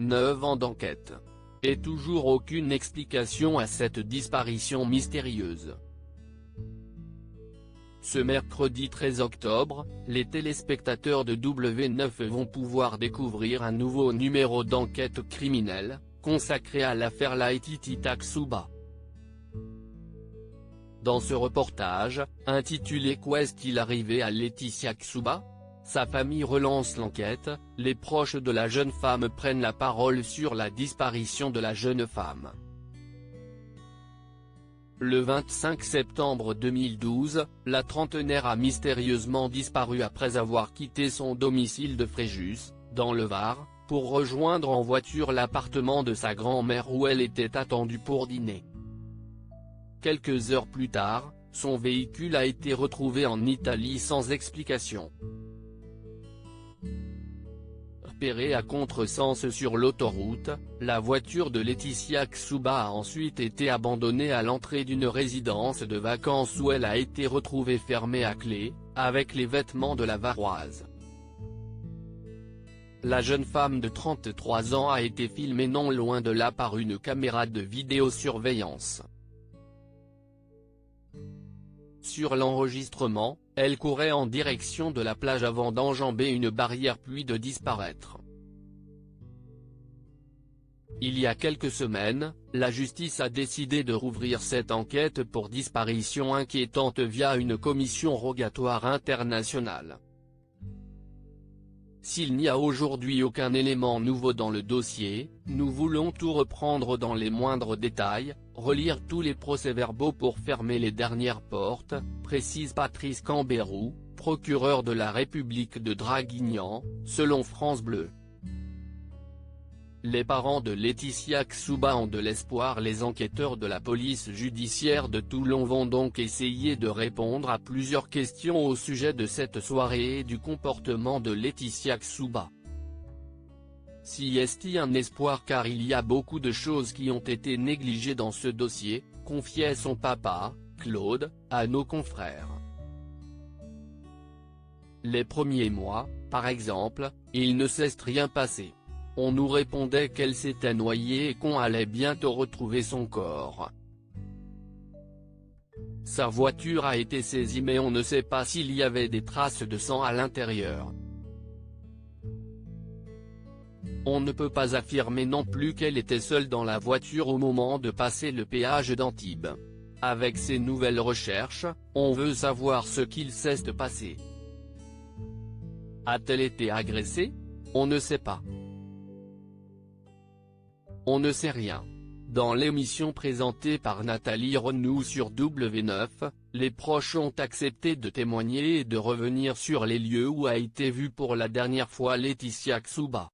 9 ans d'enquête. Et toujours aucune explication à cette disparition mystérieuse. Ce mercredi 13 octobre, les téléspectateurs de W9 vont pouvoir découvrir un nouveau numéro d'enquête criminelle, consacré à l'affaire Laetitia Xuba. Dans ce reportage, intitulé « Qu'est-il arrivé à Laetitia Xuba ?», sa famille relance l'enquête, les proches de la jeune femme prennent la parole sur la disparition de la jeune femme. Le 25 septembre 2012, la trentenaire a mystérieusement disparu après avoir quitté son domicile de Fréjus, dans le Var, pour rejoindre en voiture l'appartement de sa grand-mère où elle était attendue pour dîner. Quelques heures plus tard, son véhicule a été retrouvé en Italie sans explication. Repérée à contresens sur l'autoroute, la voiture de Laetitia Xuba a ensuite été abandonnée à l'entrée d'une résidence de vacances où elle a été retrouvée fermée à clé, avec les vêtements de la Varoise. La jeune femme de 33 ans a été filmée non loin de là par une caméra de vidéosurveillance. Sur l'enregistrement, elle courait en direction de la plage avant d'enjamber une barrière puis de disparaître. Il y a quelques semaines, la justice a décidé de rouvrir cette enquête pour disparition inquiétante via une commission rogatoire internationale. S'il n'y a aujourd'hui aucun élément nouveau dans le dossier, nous voulons tout reprendre dans les moindres détails, relire tous les procès-verbaux pour fermer les dernières portes, précise Patrice Cambérou, procureur de la République de Draguignan, selon France Bleu. Les parents de Laetitia Xuba ont de l'espoir. Les enquêteurs de la police judiciaire de Toulon vont donc essayer de répondre à plusieurs questions au sujet de cette soirée et du comportement de Laetitia Xuba. Si est-il un espoir car il y a beaucoup de choses qui ont été négligées dans ce dossier, confiait son papa, Claude, à nos confrères. Les premiers mois, par exemple, il ne s'est rien passé. On nous répondait qu'elle s'était noyée et qu'on allait bientôt retrouver son corps. Sa voiture a été saisie mais on ne sait pas s'il y avait des traces de sang à l'intérieur. On ne peut pas affirmer non plus qu'elle était seule dans la voiture au moment de passer le péage d'Antibes. Avec ces nouvelles recherches, on veut savoir ce qu'il s'est passé. A-t-elle été agressée? On ne sait pas. On ne sait rien. Dans l'émission présentée par Nathalie Renou sur W9, les proches ont accepté de témoigner et de revenir sur les lieux où a été vue pour la dernière fois Laetitia Xuba.